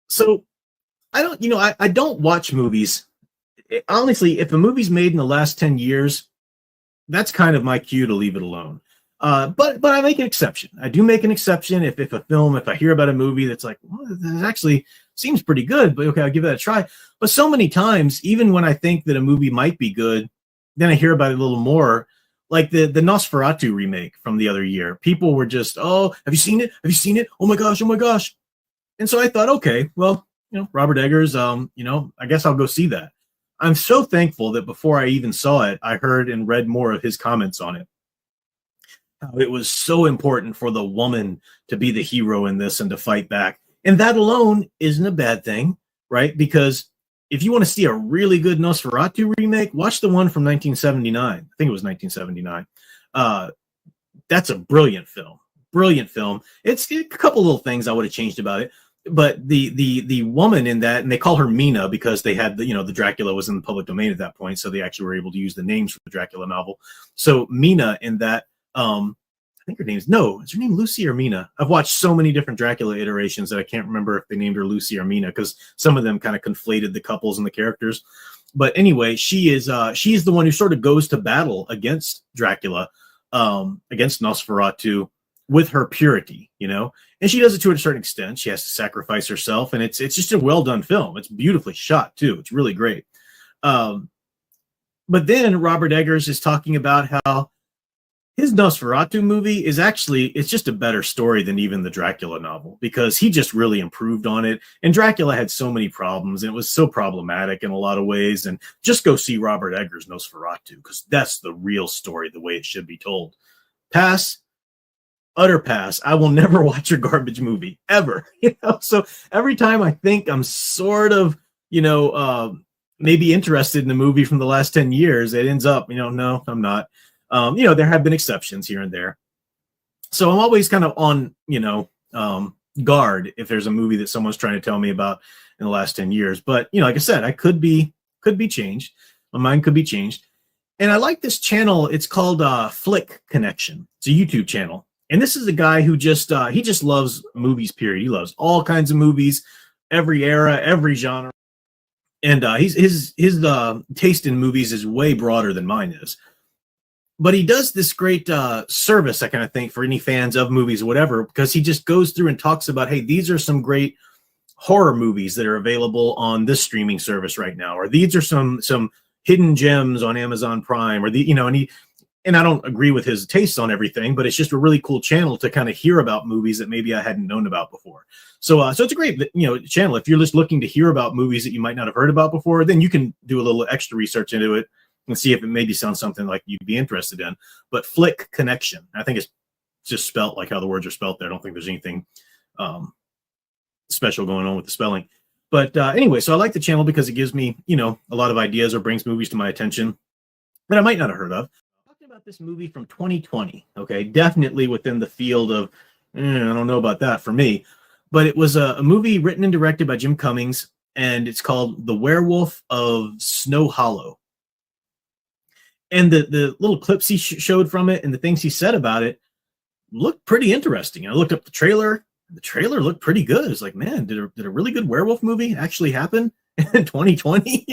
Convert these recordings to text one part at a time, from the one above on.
So I don't, I don't watch movies. Honestly, if a movie's made in the last 10 years, that's kind of my cue to leave it alone. But I make an exception. I do make an exception if I hear about a movie that's like, well, this actually seems pretty good, but okay, I'll give that a try. But so many times, even when I think that a movie might be good, then I hear about it a little more. Like the Nosferatu remake from the other year. People were just, oh, have you seen it? Have you seen it? Oh my gosh, oh my gosh. And so I thought, okay, well, Robert Eggers, I guess I'll go see that. I'm so thankful that before I even saw it, I heard and read more of his comments on it. How it was so important for the woman to be the hero in this and to fight back. And that alone isn't a bad thing, right? Because if you want to see a really good Nosferatu remake, watch the one from 1979. I think it was 1979. That's a brilliant film. Brilliant film. It's a couple little things I would have changed about it. But the woman in that, and they call her Mina because they had the Dracula was in the public domain at that point, so they actually were able to use the names for the Dracula novel. So Mina in that, I think is her name Lucy or Mina? I've watched so many different Dracula iterations that I can't remember if they named her Lucy or Mina because some of them kind of conflated the couples and the characters. But anyway, she's the one who sort of goes to battle against Dracula, against Nosferatu with her purity, and she does it to a certain extent. She has to sacrifice herself, and it's just a well done film. It's beautifully shot too. It's really great. But then Robert Eggers is talking about how his Nosferatu movie it's just a better story than even the Dracula novel because he just really improved on it. And Dracula had so many problems and it was so problematic in a lot of ways. And just go see Robert Eggers' Nosferatu because that's the real story, the way it should be told. Pass. Utter pass. I will never watch your garbage movie ever. So every time I think I'm sort of, maybe interested in a movie from the last 10 years, it ends up, no, I'm not. There have been exceptions here and there. So I'm always kind of on, guard if there's a movie that someone's trying to tell me about in the last 10 years. But, like I said, I could be changed. My mind could be changed. And I like this channel. It's called Flick Connection. It's a YouTube channel. And this is a guy who just loves movies, period. He loves all kinds of movies, every era, every genre. And his taste in movies is way broader than mine is. But he does this great service, I kind of think, for any fans of movies or whatever, because he just goes through and talks about, hey, these are some great horror movies that are available on this streaming service right now, or these are some hidden gems on Amazon Prime, or and I don't agree with his tastes on everything, but it's just a really cool channel to kind of hear about movies that maybe I hadn't known about before. So it's a great, channel. If you're just looking to hear about movies that you might not have heard about before, then you can do a little extra research into it and see if it maybe sounds something like you'd be interested in. But Flick Connection, I think it's just spelt like how the words are spelt there. I don't think there's anything special going on with the spelling. But anyway, so I like the channel because it gives me, a lot of ideas or brings movies to my attention that I might not have heard of. Talking about this movie from 2020, okay, definitely within the field of, I don't know about that for me, but it was a movie written and directed by Jim Cummings, and it's called The Werewolf of Snow Hollow. And the little clips he showed from it and the things he said about it looked pretty interesting. I looked up the trailer. The trailer looked pretty good. It's like, man, did a really good werewolf movie actually happen in 2020?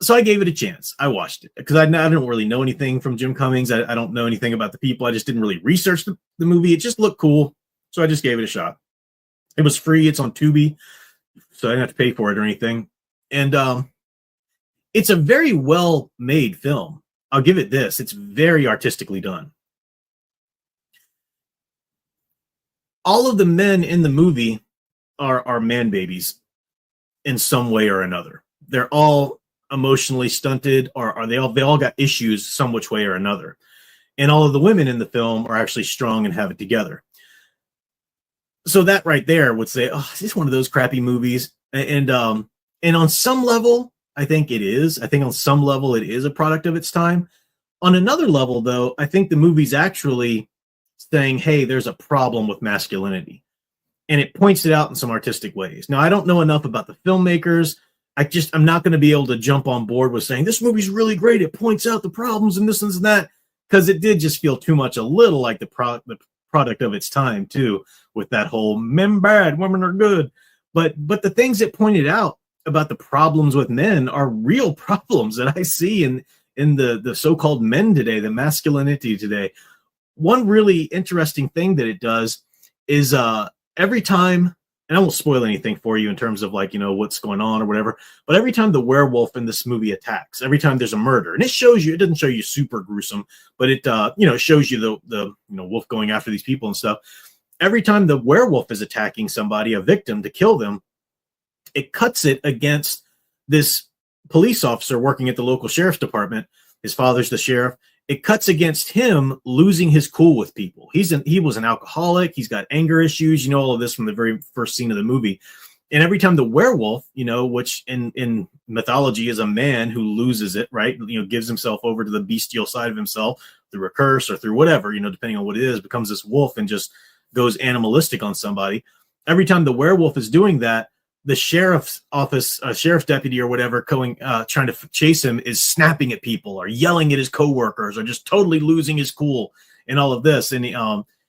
So I gave it a chance. I watched it because I don't really know anything from Jim Cummings. I don't know anything about the people. I just didn't really research the movie. It just looked cool. So I just gave it a shot. It was free. It's on Tubi, so I didn't have to pay for it or anything. And it's a very well-made film. I'll give it this. It's very artistically done. All of the men in the movie are man babies in some way or another. They're all emotionally stunted, or they all got issues some which way or another. And all of the women in the film are actually strong and have it together. So that right there would say, oh, is this one of those crappy movies? And on some level, I think it is. I think on some level it is a product of its time. On another level, though, I think the movie's actually saying, hey, there's a problem with masculinity. And it points it out in some artistic ways. Now, I don't know enough about the filmmakers. I'm not going to be able to jump on board with saying this movie's really great. It points out the problems and this and that, because it did just feel too much a little like the product of its time too, with that whole men bad, women are good. But the things it pointed out about the problems with men are real problems that I see in the so-called men today, the masculinity today. One really interesting thing that it does is every time, and I won't spoil anything for you in terms of like, what's going on or whatever, but every time the werewolf in this movie attacks, every time there's a murder, and it shows you, it doesn't show you super gruesome, but it, it shows you the wolf going after these people and stuff. Every time the werewolf is attacking somebody, a victim, to kill them, it cuts it against this police officer working at the local sheriff's department. His father's the sheriff. It cuts against him losing his cool with people. He was an alcoholic. He's got anger issues. All of this from the very first scene of the movie. And every time the werewolf, which in mythology is a man who loses it, right? Gives himself over to the bestial side of himself through a curse or through whatever, depending on what it is, becomes this wolf and just goes animalistic on somebody. Every time the werewolf is doing that, the sheriff's office, sheriff's deputy or whatever, trying to chase him, is snapping at people or yelling at his coworkers or just totally losing his cool and all of this. And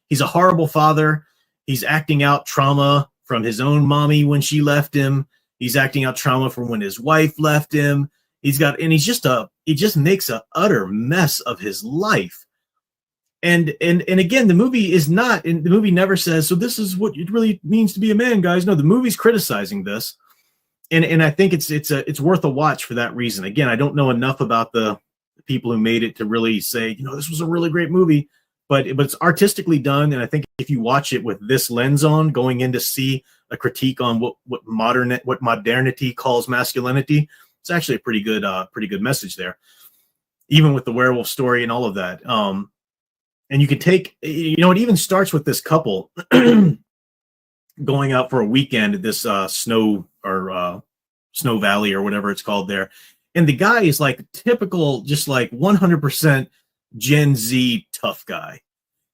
he's a horrible father. He's acting out trauma from his own mommy when she left him. He's acting out trauma from when his wife left him. He just makes an utter mess of his life. And again, the movie never says, so this is what it really means to be a man, guys. No, the movie's criticizing this. And I think it's worth a watch for that reason. Again, I don't know enough about the people who made it to really say, this was a really great movie, but it's artistically done. And I think if you watch it with this lens on, going in to see a critique on what modernity calls masculinity, it's actually a pretty good message there, even with the werewolf story and all of that. And you could take, it even starts with this couple going out for a weekend at this Snow Valley or whatever it's called there. And the guy is like typical, just like 100% Gen Z tough guy.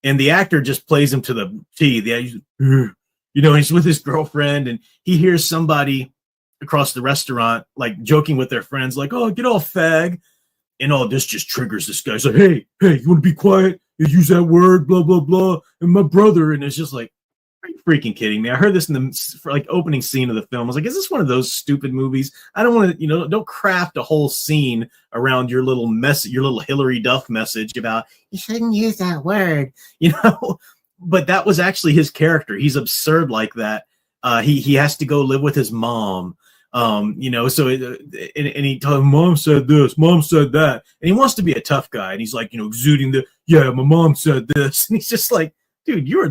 And the actor just plays him to the T. He's with his girlfriend and he hears somebody across the restaurant like joking with their friends, like, "Oh, get off, fag." And all this just triggers this guy. He's like, hey, you want to be quiet? You use that word, blah, blah, blah. And my brother. And it's just like, are you freaking kidding me? I heard this in the opening scene of the film. I was like, is this one of those stupid movies? I don't want to, don't craft a whole scene around your little Hillary Duff message about you shouldn't use that word, But that was actually his character. He's absurd like that. He has to go live with his mom. So and he told him, mom said this, mom said that, and he wants to be a tough guy, and he's like, exuding my mom said this, and he's just like, dude, you were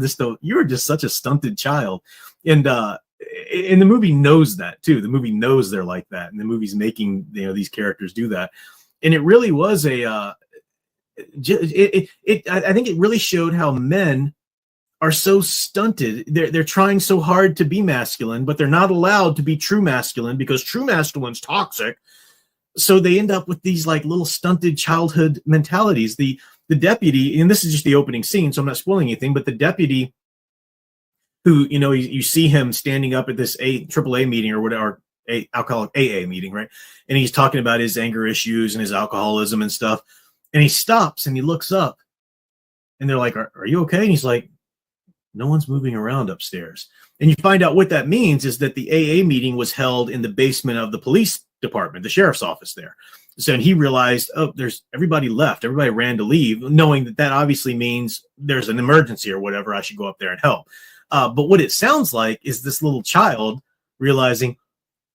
just such a stunted child, and the movie knows that too. The movie knows they're like that, and the movie's making these characters do that, and it really was I think it really showed how men are so stunted. They're trying so hard to be masculine, but they're not allowed to be true masculine because true masculine's toxic. So they end up with these like little stunted childhood mentalities. The deputy, and this is just the opening scene, so I'm not spoiling anything, but the deputy who, you see him standing up at this AAA meeting or whatever, alcoholic AA meeting, right? And he's talking about his anger issues and his alcoholism and stuff. And he stops and he looks up and they're like, are you okay? And he's like, no one's moving around upstairs. And you find out what that means is that the AA meeting was held in the basement of the police department, the sheriff's office there. So and he realized, there's everybody left. Everybody ran to leave, knowing that obviously means there's an emergency or whatever. I should go up there and help. But what it sounds like is this little child realizing,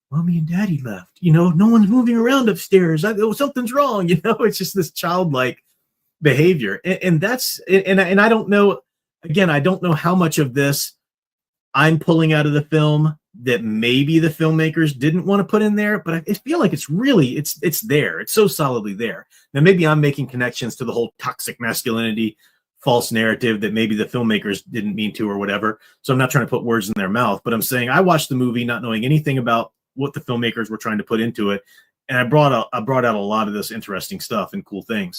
mommy and daddy left. No one's moving around upstairs. Something's wrong. It's just this childlike behavior. And that's, and I don't know, again, I don't know how much of this I'm pulling out of the film that maybe the filmmakers didn't want to put in there, but I feel like it's there. It's so solidly there. Now, maybe I'm making connections to the whole toxic masculinity false narrative that maybe the filmmakers didn't mean to or whatever. So I'm not trying to put words in their mouth, but I'm saying I watched the movie not knowing anything about what the filmmakers were trying to put into it. And I brought out a lot of this interesting stuff and cool things.